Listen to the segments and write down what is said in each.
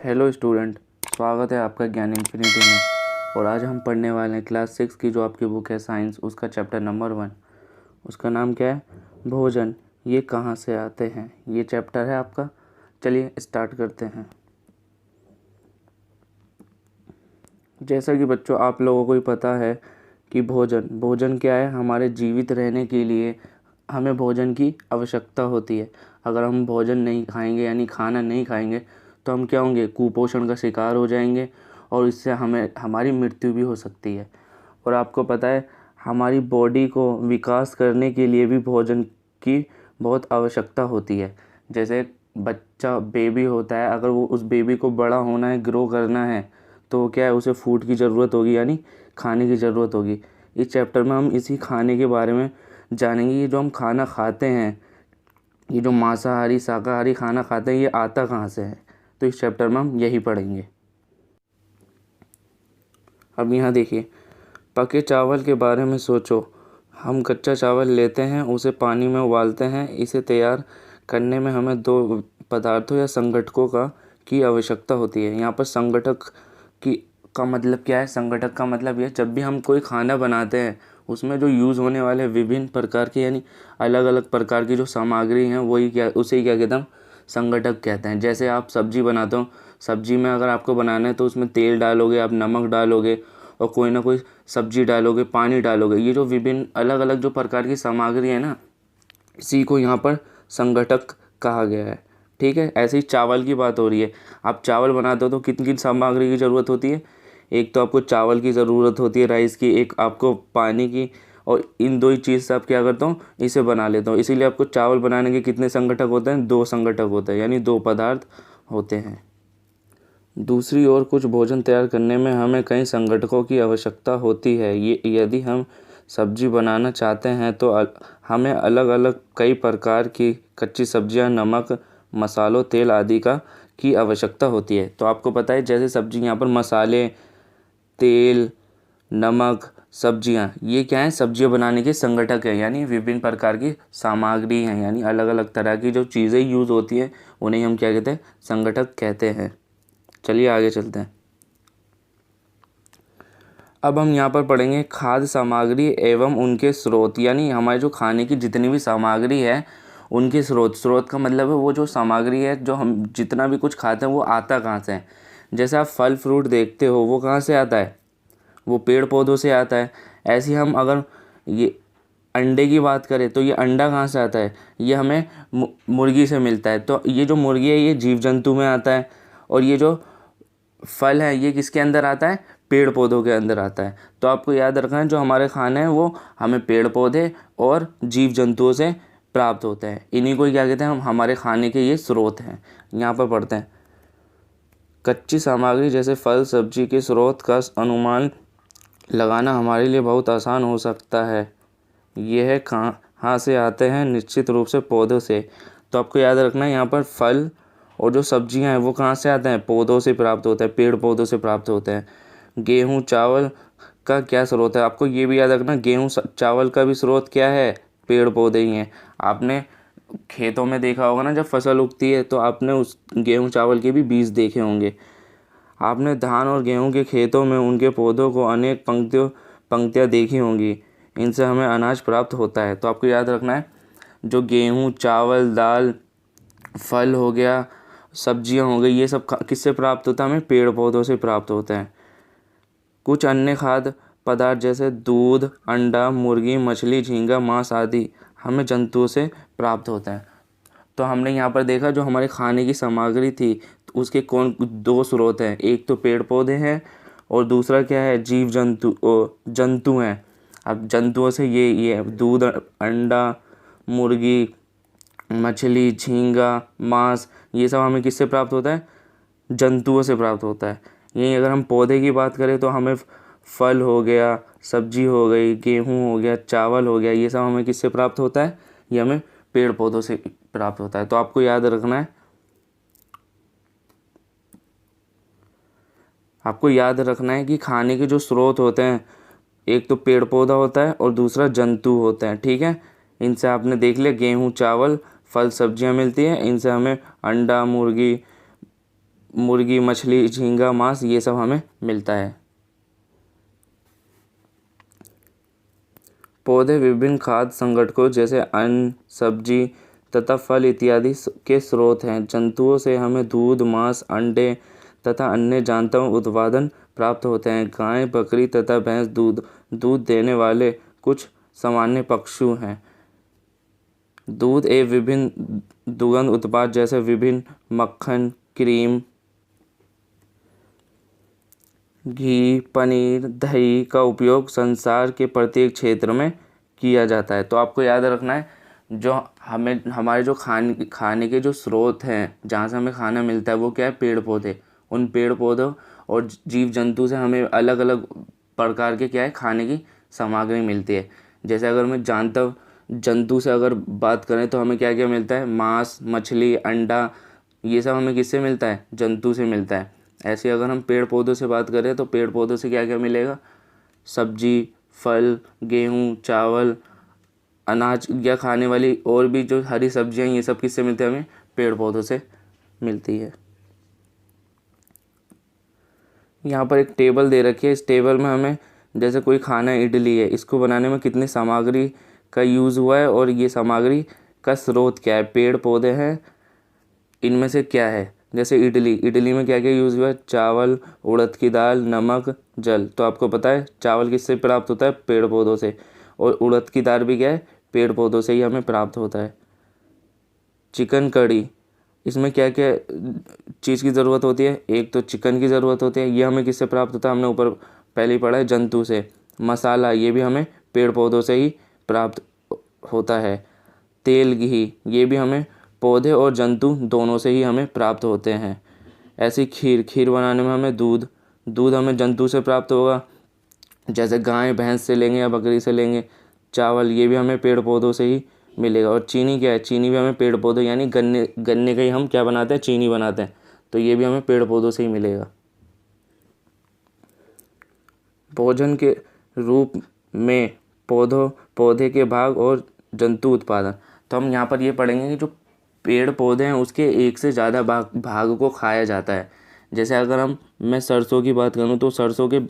Hello student, स्वागत है आपका ज्ञान इन्फिनिटी में। और आज हम पढ़ने वाले हैं क्लास 6 की जो आपकी बुक है साइंस, उसका चैप्टर नंबर 1। उसका नाम क्या है? भोजन ये कहाँ से आते हैं, ये चैप्टर है आपका। चलिए स्टार्ट करते हैं। जैसा कि बच्चों आप लोगों को ही पता है कि भोजन क्या है। हमारे जीवित रहने के लिए हमें भोजन की आवश्यकता होती है। अगर हम भोजन नहीं खाएंगे यानी खाना नहीं खाएंगे तो हम क्या होंगे? कुपोषण का शिकार हो जाएंगे और इससे हमारी मृत्यु भी हो सकती है। और आपको पता है हमारी बॉडी को विकास करने के लिए भी भोजन की बहुत आवश्यकता होती है। जैसे बच्चा बेबी होता है, अगर वो उस बेबी को बड़ा होना है, ग्रो करना है, तो क्या है, उसे फूड की ज़रूरत होगी यानी खाने की ज़रूरत होगी। इस चैप्टर में हम इसी खाने के बारे में जानेंगे। ये जो हम खाना खाते हैं, ये जो मांसाहारी शाकाहारी खाना खाते हैं, ये आता कहाँ से है? तो इस चैप्टर में हम यही पढ़ेंगे। अब यहाँ देखिए, पके चावल के बारे में सोचो। हम कच्चा चावल लेते हैं, उसे पानी में उबालते हैं। इसे तैयार करने में हमें दो पदार्थों या संगठकों की आवश्यकता होती है। यहाँ पर संगठक का मतलब क्या है? संगठक का मतलब ये, जब भी हम कोई खाना बनाते हैं उसमें जो यूज़ होने वाले विभिन्न प्रकार के यानी अलग अलग प्रकार की जो सामग्री हैं उसे ही क्या कहते हैं? संगठक कहते हैं। जैसे आप सब्जी बनाते हो, सब्जी में अगर आपको बनाना है तो उसमें तेल डालोगे, आप नमक डालोगे और कोई ना कोई सब्जी डालोगे, पानी डालोगे। ये जो विभिन्न अलग अलग जो प्रकार की सामग्री है ना, इसी को यहाँ पर संगठक कहा गया है। ठीक है, ऐसे ही चावल की बात हो रही है। आप चावल बनाते हो तो किन किन सामग्री की ज़रूरत होती है? एक तो आपको चावल की ज़रूरत होती है, राइस की, एक आपको पानी की, और इन दो ही चीज़ से आप क्या करता हूँ, इसे बना लेता हूँ। इसीलिए आपको चावल बनाने के कितने संगठक होते हैं? 2 संगठक होते हैं, यानी 2 पदार्थ होते हैं। दूसरी ओर कुछ भोजन तैयार करने में हमें कई संगठकों की आवश्यकता होती है। ये यदि हम सब्जी बनाना चाहते हैं तो हमें अलग अलग कई प्रकार की कच्ची सब्जियां, नमक, मसालों, तेल आदि की आवश्यकता होती है। तो आपको पता है जैसे सब्जी, यहाँ पर मसाले, तेल, नमक, सब्जियां, ये क्या है? सब्जियां बनाने के संगठक है, यानी विभिन्न प्रकार की सामग्री हैं, यानी अलग अलग तरह की जो चीज़ें यूज़ होती हैं उन्हें हम क्या कहते हैं? संगठक कहते हैं। चलिए आगे चलते हैं। अब हम यहाँ पर पढ़ेंगे खाद्य सामग्री एवं उनके स्रोत, यानी हमारे जो खाने की जितनी भी सामग्री है उनके स्रोत का मतलब है वो जो सामग्री है, जो हम जितना भी कुछ खाते हैं वो आता कहाँ से है। जैसे आप फल फ्रूट देखते हो, वो कहाँ से आता है? वो पेड़ पौधों से आता है। ऐसे ही हम अगर ये अंडे की बात करें तो ये अंडा कहाँ से आता है? ये हमें मुर्गी से मिलता है। तो ये जो मुर्गी है ये जीव जंतु में आता है, और ये जो फल है ये किसके अंदर आता है? पेड़ पौधों के अंदर आता है। तो आपको याद रखना है जो हमारे खाने हैं वो हमें पेड़ पौधे और जीव जंतुओं से प्राप्त होते हैं। इन्हीं को क्या कहते हैं? हम हमारे खाने के ये स्रोत हैं। यहाँ पर पढ़ते हैं, कच्ची सामग्री जैसे फल सब्जी के स्रोत का अनुमान लगाना हमारे लिए बहुत आसान हो सकता है। यह कहाँ से आते हैं? निश्चित रूप से पौधों से। तो आपको याद रखना है यहाँ पर फल और जो सब्जियां हैं वो कहाँ से आते हैं? पौधों से प्राप्त होते हैं, पेड़ पौधों से प्राप्त होते हैं। गेहूँ चावल का क्या स्रोत है? आपको ये भी याद रखना, गेहूँ चावल का भी स्रोत क्या है? पेड़ पौधे ही हैं। आपने खेतों में देखा होगा ना, जब फसल उगती है तो आपने उस गेहूँ चावल के भी बीज देखे होंगे। आपने धान और गेहूं के खेतों में उनके पौधों को अनेक पंक्तियाँ देखी होंगी। इनसे हमें अनाज प्राप्त होता है। तो आपको याद रखना है जो गेहूं, चावल, दाल, फल हो गया, सब्जियां हो गई, ये सब किससे प्राप्त होता है? हमें पेड़ पौधों से प्राप्त होते हैं। कुछ अन्य खाद्य पदार्थ जैसे दूध, अंडा, मुर्गी, मछली, झींगा, मांस आदि हमें जंतुओं से प्राप्त होते हैं। तो हमने यहाँ पर देखा जो हमारे खाने की सामग्री थी तो उसके कौन 2 स्रोत हैं, एक तो पेड़ पौधे हैं और दूसरा क्या है? जीव जंतु हैं। अब जंतुओं से ये दूध, अंडा, मुर्गी, मछली, झींगा, मांस, ये सब हमें किससे प्राप्त होता है? जंतुओं से प्राप्त होता है। यहीं अगर हम पौधे की बात करें तो हमें फल हो गया, सब्जी हो गई, गेहूँ हो गया, चावल हो गया, ये सब हमें किससे प्राप्त होता है? ये हमें पेड़ पौधों से प्राप्त होता है। तो आपको याद रखना है, कि खाने के जो स्रोत होते हैं, एक तो पेड़ पौधा होता है और दूसरा जंतु होते हैं। ठीक है, इनसे आपने देख लिया गेहूँ चावल, फल सब्जियां मिलती हैं। इनसे हमें अंडा, मुर्गी, मुर्गी, मछली, झींगा, मांस ये सब हमें मिलता है। पौधे विभिन्न खाद्य संगठकों जैसे अन्न, सब्जी तथा फल इत्यादि के स्रोत हैं। जंतुओं से हमें दूध, मांस, अंडे तथा अन्य जानवर उत्पादन प्राप्त होते हैं। गाय, बकरी तथा भैंस दूध देने वाले कुछ सामान्य पशु हैं। दूध एवं विभिन्न दुग्ध उत्पाद जैसे विभिन्न मक्खन, क्रीम, घी, पनीर, दही का उपयोग संसार के प्रत्येक क्षेत्र में किया जाता है। तो आपको याद रखना है, जो हमारे जो खाने के जो स्रोत हैं, जहाँ से हमें खाना मिलता है, वो क्या है? पेड़ पौधे। उन पेड़ पौधों और जीव जंतु से हमें अलग अलग प्रकार के क्या है? खाने की सामग्री मिलती है। जैसे अगर मैं जंतु से अगर बात करें तो हमें क्या क्या मिलता है? मांस, मछली, अंडा, ये सब हमें किससे मिलता है? जंतु से मिलता है। ऐसे अगर हम पेड़ पौधों से बात करें तो पेड़ पौधों से क्या क्या मिलेगा? सब्जी, फल, गेहूँ, चावल, अनाज या खाने वाली और भी जो हरी सब्जियां, ये सब किससे मिलते हैं? हमें पेड़ पौधों से मिलती है। यहाँ पर एक टेबल दे रखी है। इस टेबल में हमें जैसे कोई खाना इडली है, इसको बनाने में कितनी सामग्री का यूज़ हुआ है और ये सामग्री का स्रोत क्या है? पेड़ पौधे हैं। इनमें से क्या है? जैसे इडली में क्या क्या यूज़ हुआ है? चावल, उड़द की दाल, नमक, जल। तो आपको पता है चावल किससे प्राप्त होता है? पेड़ पौधों से। और उड़द की दाल भी क्या है? पेड़ पौधों से ही हमें प्राप्त होता है। चिकन कड़ी, इसमें क्या क्या चीज़ की ज़रूरत होती है? एक तो चिकन की ज़रूरत होती है, ये हमें किससे प्राप्त होता है? हमने ऊपर पहले ही पढ़ा है, जंतु से। मसाला, ये भी हमें पेड़ पौधों से ही प्राप्त होता है। तेल, घी, ये भी हमें पौधे और जंतु दोनों से ही हमें प्राप्त होते हैं। ऐसी खीर बनाने में हमें दूध हमें जंतु से प्राप्त होगा, जैसे गाय भैंस से लेंगे या बकरी से लेंगे। चावल, ये भी हमें पेड़ पौधों से ही मिलेगा। और चीनी क्या है? चीनी भी हमें पेड़ पौधों यानी गन्ने का ही हम क्या बनाते हैं? चीनी बनाते हैं। तो ये भी हमें पेड़ पौधों से ही मिलेगा। भोजन के रूप में पौधे के भाग और जंतु उत्पादन। तो हम यहाँ पर ये पढ़ेंगे कि जो पेड़ पौधे हैं उसके एक से ज़्यादा भाग को खाया जाता है। जैसे अगर मैं सरसों की बात करूँ तो सरसों के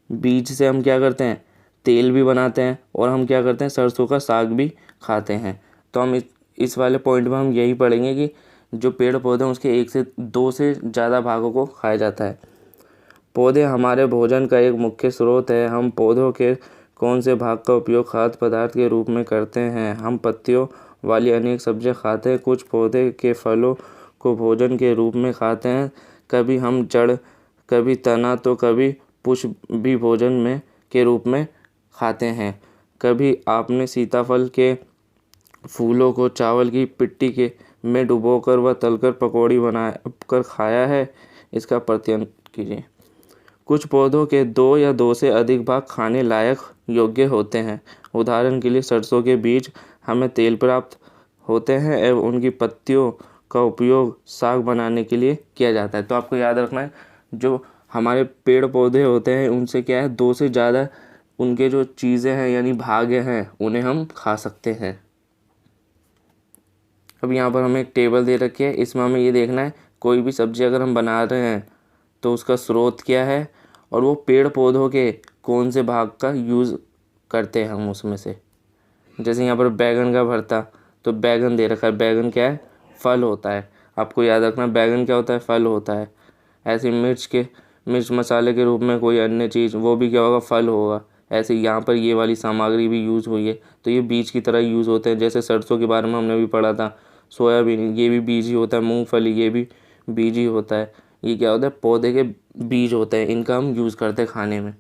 बीज से हम क्या करते हैं? तेल भी बनाते हैं और हम क्या करते हैं? सरसों का साग भी खाते हैं। तो हम इस वाले पॉइंट में हम यही पढ़ेंगे कि जो पेड़ पौधे हैं उसके 1 से 2 से ज़्यादा भागों को खाया जाता है। पौधे हमारे भोजन का एक मुख्य स्रोत है। हम पौधों के कौन से भाग का उपयोग खाद्य पदार्थ के रूप में करते हैं? हम पत्तियों वाली अनेक सब्जियां खाते हैं। कुछ पौधे के फलों को भोजन के रूप में खाते हैं। कभी हम जड़, कभी तना तो कभी पुष्प भी भोजन में के रूप में खाते हैं। कभी आपने सीताफल के फूलों को चावल की पिट्टी में डुबोकर व तलकर पकौड़ी बनाकर खाया है? इसका प्रत्ययन कीजिए। कुछ पौधों के 2 या 2 से अधिक भाग खाने लायक योग्य होते हैं। उदाहरण के लिए सरसों के बीज हमें तेल प्राप्त होते हैं एवं उनकी पत्तियों का उपयोग साग बनाने के लिए किया जाता है। तो आपको याद रखना है, जो हमारे पेड़ पौधे होते हैं उनसे क्या है? 2 से ज़्यादा उनके जो चीज़ें हैं यानी भाग हैं उन्हें हम खा सकते हैं। अब यहाँ पर हमें एक टेबल दे रखी है। इसमें हमें ये देखना है कोई भी सब्ज़ी अगर हम बना रहे हैं तो उसका स्रोत क्या है और वो पेड़ पौधों के कौन से भाग का यूज़ करते हैं हम उसमें से। जैसे यहाँ पर बैगन का भरता, तो बैगन दे रखा है। बैगन क्या है? फल होता है। आपको याद रखना बैगन क्या होता है? फल होता है। ऐसे मिर्च मसाले के रूप में कोई अन्य चीज़, वो भी क्या होगा? फल होगा। ऐसे यहाँ पर ये वाली सामग्री भी यूज़ हुई है तो ये बीज की तरह यूज़ होते हैं। जैसे सरसों के बारे में हमने भी पढ़ा था, सोयाबीन ये भी बीज ही होता है, मूंगफली ये भी बीज ही होता है। ये क्या होता है? पौधे के बीज होते हैं, इनका हम यूज़ करते हैं खाने में।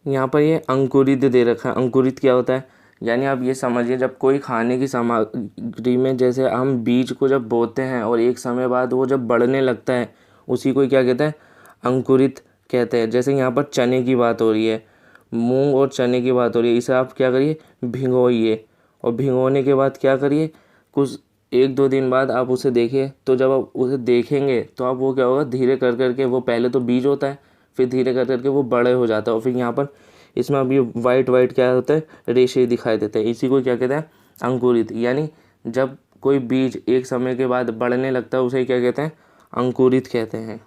यहाँ पर ये अंकुरित दे रखा है। अंकुरित क्या होता है? यानी आप ये समझिए, जब कोई खाने की सामग्री में जैसे हम बीज को जब बोते हैं और एक समय बाद वो जब बढ़ने लगता है, उसी को क्या कहते हैं? अंकुरित कहते हैं। जैसे यहाँ पर चने की बात हो रही है, मूंग और चने की बात हो रही है। इसे आप क्या करिए? भिगोइए और भिगोने के बाद क्या करिए? कुछ 1-2 दिन बाद आप उसे देखिए, तो जब आप उसे देखेंगे तो आप वो क्या होगा? धीरे कर करके वो पहले तो बीज होता है, फिर धीरे कर करके वो बड़े हो जाता है और फिर यहाँ पर इसमें अभी वाइट क्या होता है? रेशे दिखाई देते हैं। इसी को क्या कहते हैं? अंकुरित। यानी जब कोई बीज एक समय के बाद बढ़ने लगता है उसे क्या कहते हैं? अंकुरित कहते हैं।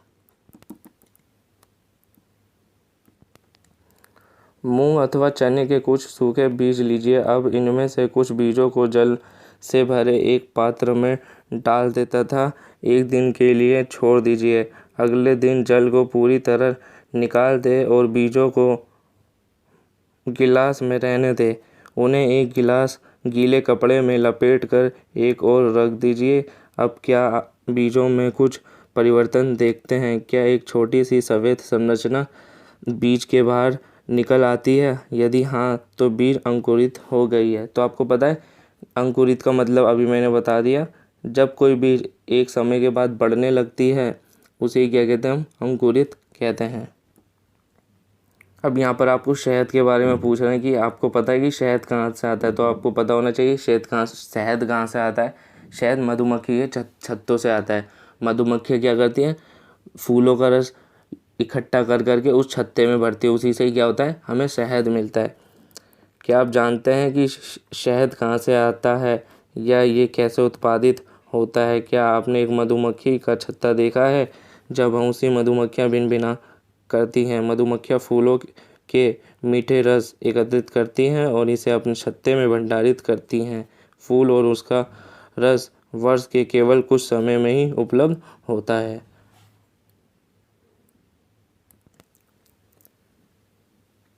मूंग अथवा चने के कुछ सूखे बीज लीजिए। अब इनमें से कुछ बीजों को जल से भरे एक पात्र में डाल दें तथा एक दिन के लिए छोड़ दीजिए। अगले दिन जल को पूरी तरह निकाल दें और बीजों को गिलास में रहने दें। उन्हें एक गिलास गीले कपड़े में लपेट कर एक ओर रख दीजिए। अब क्या बीजों में कुछ परिवर्तन देखते हैं? क्या एक छोटी सी सफ़ेद संरचना बीज के बाहर निकल आती है? यदि हाँ तो बीज अंकुरित हो गई है। तो आपको पता है अंकुरित का मतलब अभी मैंने बता दिया। जब कोई बीज एक समय के बाद बढ़ने लगती है उसे क्या कहते हैं? हम अंकुरित कहते हैं। अब यहाँ पर आपको शहद के बारे में पूछ रहे हैं कि आपको पता है कि शहद कहाँ से आता है? तो आपको पता होना चाहिए शहद कहाँ से आता है। शहद मधुमक्खी के छत्तों से आता है। मधुमक्खियाँ क्या करती हैं? फूलों का रस इकट्ठा कर करके उस छत्ते में भरती है। उसी से ही क्या होता है? हमें शहद मिलता है। क्या आप जानते हैं कि शहद कहाँ से आता है या ये कैसे उत्पादित होता है? क्या आपने एक मधुमक्खी का छत्ता देखा है? जब बहुत सी मधुमक्खियाँ भिन-भिना करती हैं। मधुमक्खियाँ फूलों के मीठे रस एकत्रित करती हैं और इसे अपने छत्ते में भंडारित करती हैं। फूल और उसका रस वर्ष के केवल कुछ समय में ही उपलब्ध होता है।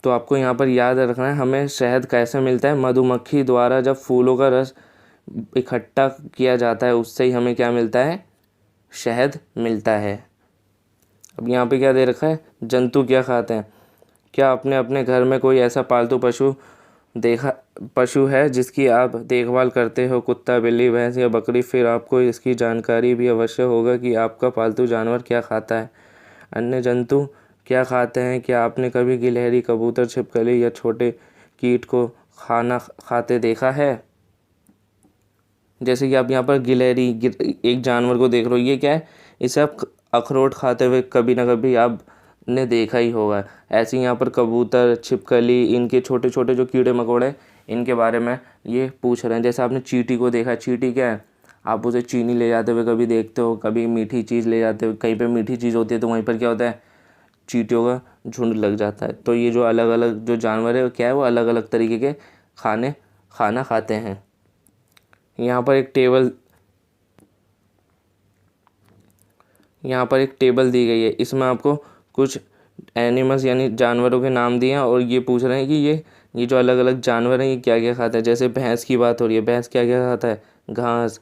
तो आपको यहाँ पर याद रखना है हमें शहद कैसे मिलता है? मधुमक्खी द्वारा जब फूलों का रस इकट्ठा किया जाता है उससे ही हमें क्या मिलता है? शहद मिलता है। अब यहाँ पे क्या दे रखा है? जंतु क्या खाते हैं? क्या आपने अपने घर में कोई ऐसा पालतू पशु है जिसकी आप देखभाल करते हो? कुत्ता, बिल्ली, भैंस या बकरी? फिर आपको इसकी जानकारी भी अवश्य होगा कि आपका पालतू जानवर क्या खाता है। अन्य जंतु क्या खाते हैं? क्या आपने कभी गिलहरी, कबूतर, छिपकली या छोटे कीट को खाना खाते देखा है? जैसे कि आप यहाँ पर गिलहरी एक जानवर को देख रहे हो, ये क्या है? इसे आप अखरोट खाते हुए कभी ना कभी आपने देखा ही होगा। ऐसे ही यहाँ पर कबूतर, छिपकली, इनके छोटे छोटे जो कीड़े मकोड़े इनके बारे में ये पूछ रहे हैं। जैसे आपने चींटी को देखा है। चींटी क्या है? आप उसे चीनी ले जाते हुए कभी देखते हो, कभी मीठी चीज़ ले जाते हुए। कहीं पे मीठी चीज़ होती है तो वहीं पर क्या होता है? चींटियों का झुंड लग जाता है। तो ये जो अलग अलग जो जानवर है क्या है? वो अलग अलग तरीके के खाना खाते हैं। यहाँ पर एक टेबल दी गई है। इसमें आपको कुछ एनिमल्स यानी जानवरों के नाम दिए हैं और ये पूछ रहे हैं कि ये जो अलग अलग जानवर हैं ये क्या क्या खाते हैं। जैसे भैंस की बात हो रही है। भैंस क्या क्या खाता है? घास,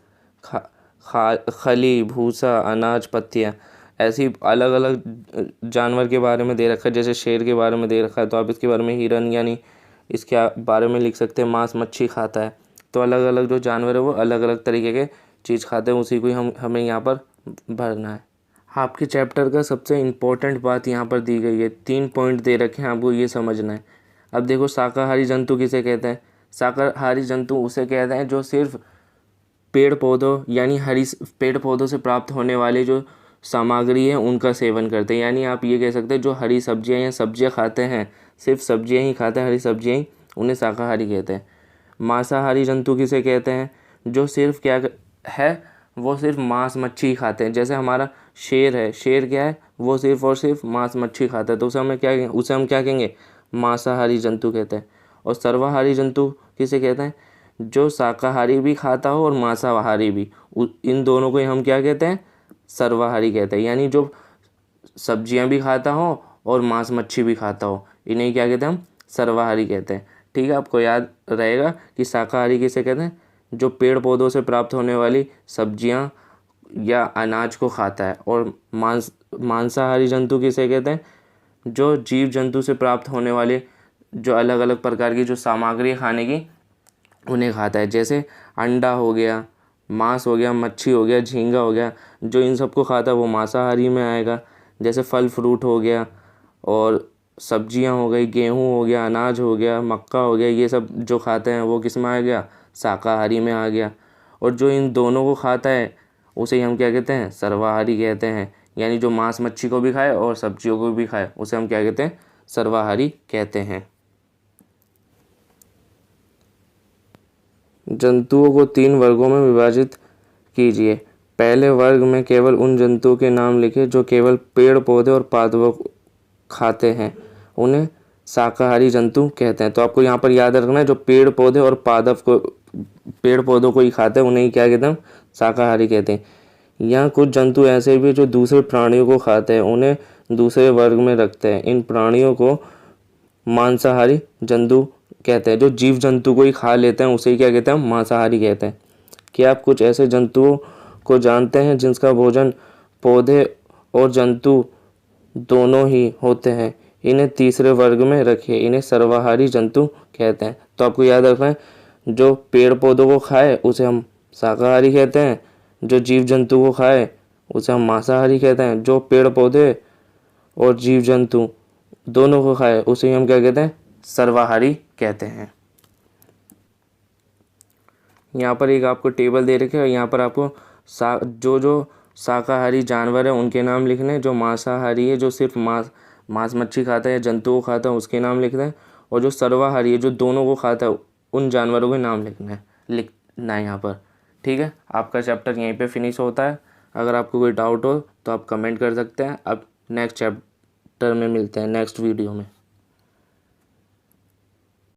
खली, भूसा, अनाज, पत्तियाँ। ऐसी अलग अलग जानवर के बारे में दे रखा है। जैसे शेर के बारे में दे रखा है तो आप इसके बारे में हिरन यानी इसके बारे में लिख सकते हैं मांस मच्छी खाता है। तो अलग अलग जो जानवर है वो अलग अलग तरीके के चीज़ खाते हैं। उसी को हमें यहाँ पर भरना है। आपके चैप्टर का सबसे इम्पोर्टेंट बात यहाँ पर दी गई है। 3 पॉइंट दे रखे हैं, आपको ये समझना है। अब देखो शाकाहारी जंतु किसे कहते हैं? शाकाहारी जंतु उसे कहते हैं जो सिर्फ पेड़ पौधों यानी पेड़ पौधों से प्राप्त होने वाले जो सामग्री है उनका सेवन करते हैं। यानी आप ये कह सकते हैं जो हरी सब्जियां या सब्जियां खाते हैं, सिर्फ सब्जियां ही खाते हैं, हरी सब्जियां ही, उन्हें शाकाहारी कहते हैं। मांसाहारी जंतु किसे कहते हैं? जो सिर्फ क्या है? वो सिर्फ मांस मच्छी ही खाते हैं। जैसे हमारा शेर है। शेर क्या है? वो सिर्फ और सिर्फ मांस मच्छी खाता है। तो उसे हम क्या कहेंगे? मांसाहारी जंतु कहते हैं। और सर्वाहारी जंतु किसे कहते हैं? जो शाकाहारी भी खाता हो और मांसाहारी भी, इन दोनों को हम क्या कहते हैं? सर्वाहारी कहते हैं। यानी जो सब्जियां भी खाता हो और मांस मच्छी भी खाता हो, इन्हें क्या कहते हैं? हम सर्वाहारी कहते हैं। ठीक है, आपको याद रहेगा कि शाकाहारी किसे कहते हैं? जो पेड़ पौधों से प्राप्त होने वाली सब्जियां या अनाज को खाता है। और मांसाहारी जंतु किसे कहते हैं? जो जीव जंतु से प्राप्त होने वाले जो अलग अलग प्रकार की जो सामग्री है खाने की, उन्हें खाता है। जैसे अंडा हो गया, मांस हो गया, मच्छी हो गया, झींगा हो गया। जो इन सबको खाता है वो मांसाहारी में आएगा। जैसे फल फ्रूट हो गया और सब्जियां हो गई, गेहूं हो गया, अनाज हो गया, मक्का हो गया, ये सब जो खाते हैं वो किस में आ गया? शाकाहारी में आ गया। और जो इन दोनों को खाता है उसे हम क्या कहते हैं? सर्वाहारी कहते हैं। यानी जो मांस मच्छी को भी खाए और सब्जियों को भी खाए उसे हम क्या कहते हैं? सर्वाहारी कहते हैं। जंतुओं को 3 वर्गों में विभाजित कीजिए। पहले वर्ग में केवल उन जंतुओं के नाम लिखे जो केवल पेड़ पौधे और पादपों खाते हैं, उन्हें शाकाहारी जंतु कहते हैं। तो आपको यहाँ पर याद रखना है, जो पेड़ पौधे और पेड़ पौधों को ही खाते हैं उन्हें ही क्या कहते हैं, शाकाहारी कहते हैं। यहाँ कुछ जंतु ऐसे भी जो दूसरे प्राणियों को खाते हैं, उन्हें दूसरे वर्ग में रखते हैं। इन प्राणियों को मांसाहारी जंतु कहते हैं। जो जीव जंतु को ही खा लेते हैं उसे ही क्या कहते हैं, मांसाहारी कहते हैं। क्या आप कुछ ऐसे जंतुओं को जानते हैं जिनका भोजन पौधे और जंतु दोनों ही होते हैं? इन्हें तीसरे वर्ग में रखिए, इन्हें सर्वाहारी जंतु कहते हैं। तो आपको याद रखना है, जो पेड़ पौधों को खाए उसे हम शाकाहारी कहते हैं, जो जीव जंतु को खाए उसे हम मांसाहारी कहते हैं, जो पेड़ पौधे और जीव जंतु दोनों को खाए उसे हम क्या कहते हैं, सर्वाहारी कहते हैं। यहाँ पर एक आपको टेबल दे रखे है, यहाँ पर आपको जो शाकाहारी जानवर है उनके नाम लिखने हैं, जो मांसाहारी है जो सिर्फ मांस मच्छी खाता है, जंतुओं को खाता है उसके नाम लिखना है, और जो सर्वाहारी है जो दोनों को खाता है उन जानवरों के नाम लिखना है यहाँ पर। ठीक है, आपका चैप्टर यहीं पे फिनिश होता है। अगर आपको कोई डाउट हो तो आप कमेंट कर सकते हैं। अब नेक्स्ट चैप्टर में मिलते हैं, नेक्स्ट वीडियो में।